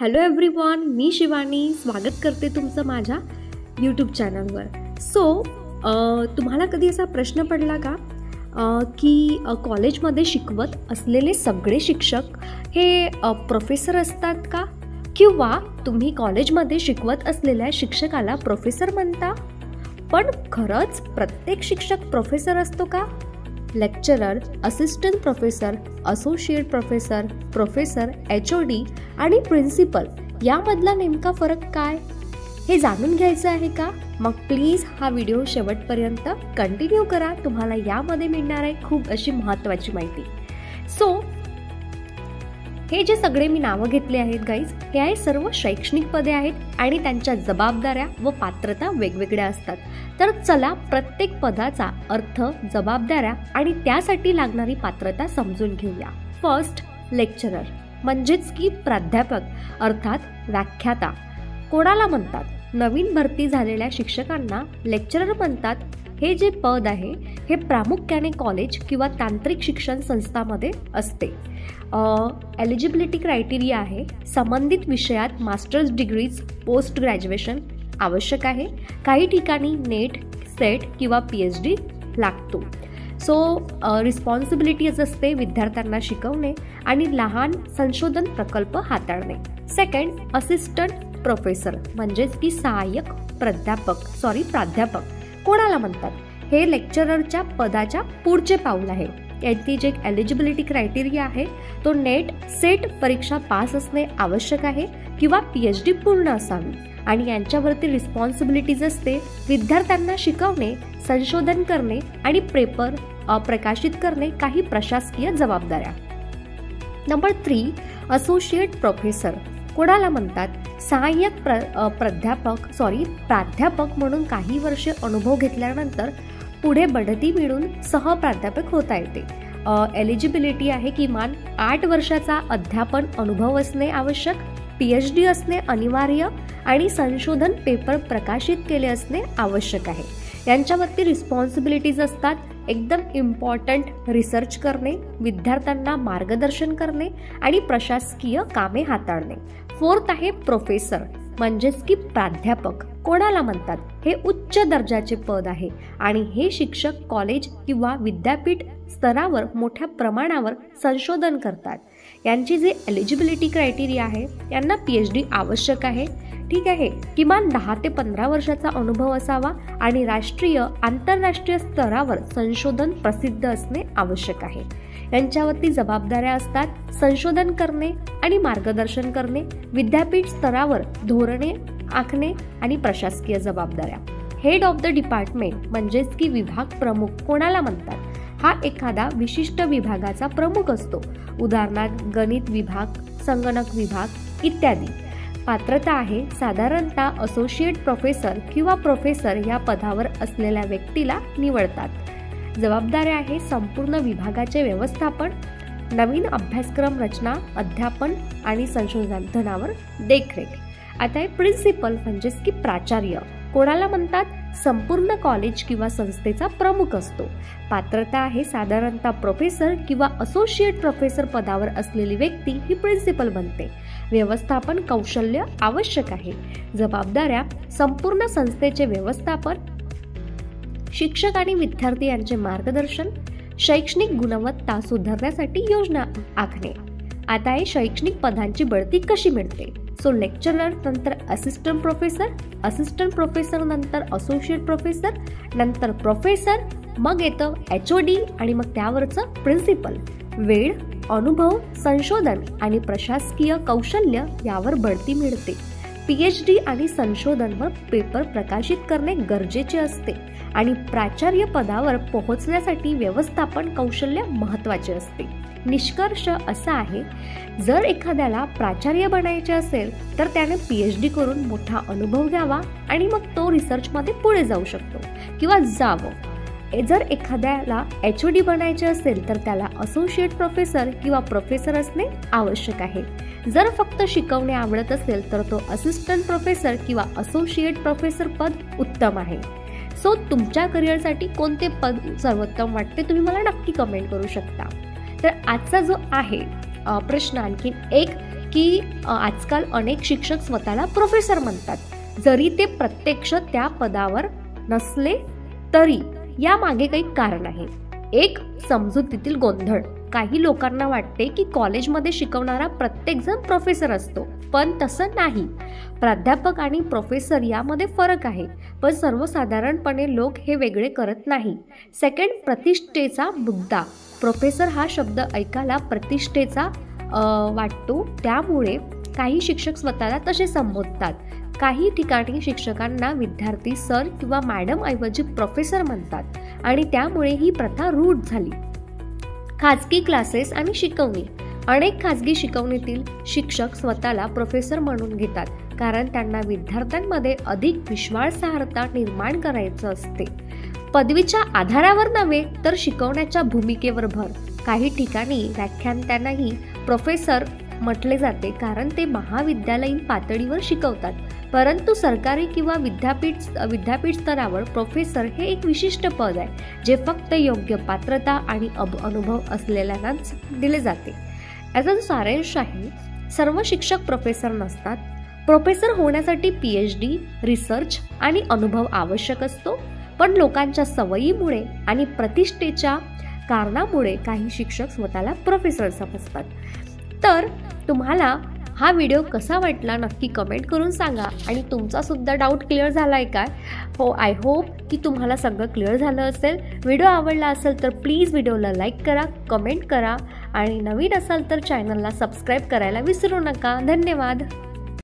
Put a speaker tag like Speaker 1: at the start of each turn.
Speaker 1: Hello everyone, मी शिवानी स्वागत करते तुमचं माझ्या यूट्यूब चॅनलवर. तुम्हाला कधी असा प्रश्न पडला का की कॉलेजमध्ये शिकवत असलेले सगळे शिक्षक हे प्रोफेसर असतात का? किंवा तुम्ही कॉलेजमध्ये शिकवत असलेल्या शिक्षकाला प्रोफेसर म्हणता, पण खरंच प्रत्येक शिक्षक प्रोफेसर असतो का? Lecturer, assistant professor, associate professor, professor, HOD आणि प्रिन्सिपल यामधला नेमका फरक काय हे जाणून घ्यायचं आहे का? मग प्लीज हा व्हिडिओ शेवटपर्यंत कंटिन्यू करा. तुम्हाला यामध्ये मिळणार आहे खूप अशी महत्त्वाची माहिती. हे जे सगळे मी नावं घेतले आहेत गाईज, हे आहे सर्व शैक्षणिक पदे आहेत आणि त्यांच्या जबाबदाऱ्या व पात्रता वेगवेगळ्या असतात. तर चला प्रत्येक पदाचा अर्थ, जबाबदाऱ्या आणि त्यासाठी लागणारी पात्रता समजून घेऊया. फर्स्ट, लेक्चरर म्हणजेच की प्राध्यापक अर्थात व्याख्याता. कोणाला म्हणतात? नवीन भरती झालेल्या शिक्षकांना लेक्चरर म्हणतात. हे जे पद आहे हे प्रामुख्याने कॉलेज किंवा तांत्रिक शिक्षण संस्थांमध्ये असते. एलिजिबिलिटी क्रायटेरिया आहे, संबंधित विषयात मास्टर्स डिग्रीज, पोस्ट ग्रॅज्युएशन आवश्यक आहे. काही ठिकाणी नेट, सेट किंवा PhD लागतो. रिस्पॉन्सिबिलिटीज असते विद्यार्थ्यांना शिकवणे आणि लहान संशोधन प्रकल्प हाताळणे. सेकंड, असिस्टंट प्रोफेसर म्हणजेच की सहाय्यक प्राध्यापक कोणाला म्हणतात? हे लेक्चररच्या पदाच्या पुढचे पाऊल आहे. यांची जे एलिजिबिलिटी क्रायटेरिया आहे तो नेट, सेट परीक्षा पास असणे आवश्यक आहे किंवा PhD पूर्ण असावी. आणि यांच्यावरती रिस्पॉन्सिबिलिटीज असते विद्यार्थ्यांना शिकवणे, संशोधन करणे आणि पेपर प्रकाशित करणे, काही प्रशासकीय जबाबदाऱ्या. नंबर 3, असोसिएट प्रोफेसर कोणाला म्हणतात? सहाय्यक प्राध्यापक म्हणून काही वर्षे अनुभव घेतल्यानंतर पुढे बढती मिळून सहप्राध्यापक होता येते. एलिजिबिलिटी आहे किमान 8 वर्षाचा अध्यापन अनुभव असणे आवश्यक, PhD असणे अनिवार्य आणि संशोधन पेपर प्रकाशित केले असणे आवश्यक आहे. यांच्यावरती रिस्पॉन्सिबिलिटीज असतात एकदम इम्पॉर्टंट, रिसर्च करणे, विद्यार्थ्यांना मार्गदर्शन करणे आणि प्रशासकीय कामे हाताळणे. फोर्थ आहे प्रोफेसर म्हणजेच की प्राध्यापक कोणाला म्हणतात? हे उच्च दर्जाचे पद आहे आणि हे शिक्षक कॉलेज किंवा विद्यापीठ स्तरावर मोठ्या प्रमाणावर संशोधन करतात. यांची जे एलिजिबिलिटी क्रायटेरिया आहे यांना PhD आवश्यक आहे. ठीक आहे, किमान 10 ते 15 वर्षाचा अनुभव असावा आणि राष्ट्रीय, आंतरराष्ट्रीय स्तरावर संशोधन प्रसिद्ध असणे आवश्यक आहे. यांच्यावरती जबाबदाऱ्या असतात संशोधन करणे आणि मार्गदर्शन करणे, विद्यापीठ स्तरावर धोरणे आखणे आणि प्रशासकीय जबाबदाऱ्या. हेड ऑफ द डिपार्टमेंट म्हणजेच की विभाग प्रमुख कोणाला म्हणतात? हा एखादा विशिष्ट विभागाचा प्रमुख असतो. उदाहरणार्थ गणित विभाग, संगणक विभाग इत्यादी. पात्रता आहे साधारणतः असोसिएट प्रोफेसर किंवा प्रोफेसर या पदावर असलेल्या व्यक्तीला निवडतात. जबाबदाऱ्या आहे संपूर्ण विभागाचे व्यवस्थापन, नवीन अभ्यासक्रम रचना, अध्यापन आणि संशोधनावर देखरेख. आता आहे प्रिन्सिपल म्हणजेच की प्राचार्य कोणाला म्हणतात? संपूर्ण कॉलेज किंवा संस्थेचा प्रमुख असतो. पात्रता आहे साधारणतः प्रोफेसर किंवा असोसिएट प्रोफेसर पदावर असलेली व्यक्ती ही प्रिन्सिपल बनते. व्यवस्थापन कौशल्य आवश्यक आहे. जबाबदाऱ्या संपूर्ण संस्थेचे व्यवस्थापन, शिक्षक आणि विद्यार्थी यांचे मार्गदर्शन, शैक्षणिक गुणवत्ता सुधारण्यासाठी योजना आखणे. आता आहे शैक्षणिक पदांची बढती कशी मिळते? लेक्चरर नंतर असिस्टंट प्रोफेसर नंतर असोसिएट प्रोफेसर, नंतर प्रोफेसर, मग येतं HOD आणि मग त्यावरचं प्रिन्सिपल. वेळ, अनुभव, संशोधन आणि प्रशासकीय कौशल्य यावर बढती मिळते. PhD आणि संशोधनवर पेपर प्रकाशित करणे गरजेचे असते आणि प्राचार्य पदावर पोहोचण्यासाठी व्यवस्थापन कौशल्य महत्त्वाचे असते. निष्कर्ष असा आहे, जर एखाद्याला प्राचार्य बनायचे असेल तर त्याने PhD करून मोठा अनुभव घ्यावा आणि मग तो रिसर्चमध्ये पुढे जाऊ शकतो किंवा जावं. जर एखाद्याला HOD बनायचे असेल तर त्याला असोसिएट प्रोफेसर किंवा प्रोफेसर असणे आवश्यक आहे. जर फक्त शिकवणे आवडत असेल तर तो असिस्टंट प्रोफेसर किंवा असोसिएट प्रोफेसर पद उत्तम आहे. तुमच्या करिअरसाठी कोणते पद सर्वोत्तम वाटते तुम्ही मला नक्की कमेंट करू शकता. तर आजचा जो आहे प्रश्न आणखी एक की आजकाल अनेक शिक्षक स्वतःला प्रोफेसर म्हणतात, जरी ते प्रत्यक्ष त्या पदावर नसले तरी. यामागे काही कारण आहे. एक, समजुतीतील गोंधळ. काही लोकांना वाटते की कॉलेजमध्ये शिकवणारा प्रत्येकजण प्रोफेसर असतो, पण तसं नाही. प्राध्यापक आणि प्रोफेसर यामध्ये फरक आहे, पण सर्वसाधारणपणे लोक हे वेगळे करत नाही. सेकंड, प्रतिष्ठेचा मुद्दा. प्रोफेसर हा शब्द ऐकायला प्रतिष्ठेचा वाटतो, त्यामुळे काही शिक्षक स्वतःला तसे संबोधतात. काही ठिकाणी शिक्षकांना विद्यार्थी सर किंवा मॅडम ऐवजी प्रोफेसर म्हणतात आणि त्यामुळे ही प्रथा रूढ झाली. खाजगी क्लासेस आणि शिकवणी. अनेक खाजगी शिकवणीतील शिक्षक स्वतःला प्रोफेसर म्हणून घेतात, कारण त्यांना विद्यार्थ्यांमध्ये अधिक विश्वासार्हता निर्माण करायचं असते. पदवीच्या आधारावर नव्हे तर शिकवण्याच्या भूमिकेवर भर. काही ठिकाणी व्याख्यात्यांनाही प्रोफेसर म्हटले जाते, कारण ते महाविद्यालयीन पातळीवर शिकवतात. परंतु सरकारी किंवा विद्यापीठ स्तरावर प्रोफेसर हे एक विशिष्ट पद आहे, जे फक्त योग्य पात्रता आणि अनुभव असलेल्यांनाच दिले जाते. याचा जो सारांश आहे, सर्व शिक्षक प्रोफेसर नसतात. प्रोफेसर होण्यासाठी PhD, रिसर्च आणि अनुभव आवश्यक असतो, पण लोकांच्या सवयीमुळे आणि प्रतिष्ठेच्या कारणामुळे काही शिक्षक स्वतःला प्रोफेसर समजतात. तर तुम्हाला हा व्हिडिओ कसा वाटला नक्की कमेंट करून सांगा. आणि तुमचा सुद्धा डाऊट क्लिअर झाला आहे काय? हो, आय होप की तुम्हाला सगळं क्लिअर झालं असेल. व्हिडिओ आवडला असेल तर प्लीज व्हिडिओला लाईक करा, कमेंट करा आणि नवीन असाल तर चॅनलला सबस्क्राईब करायला विसरू नका. धन्यवाद.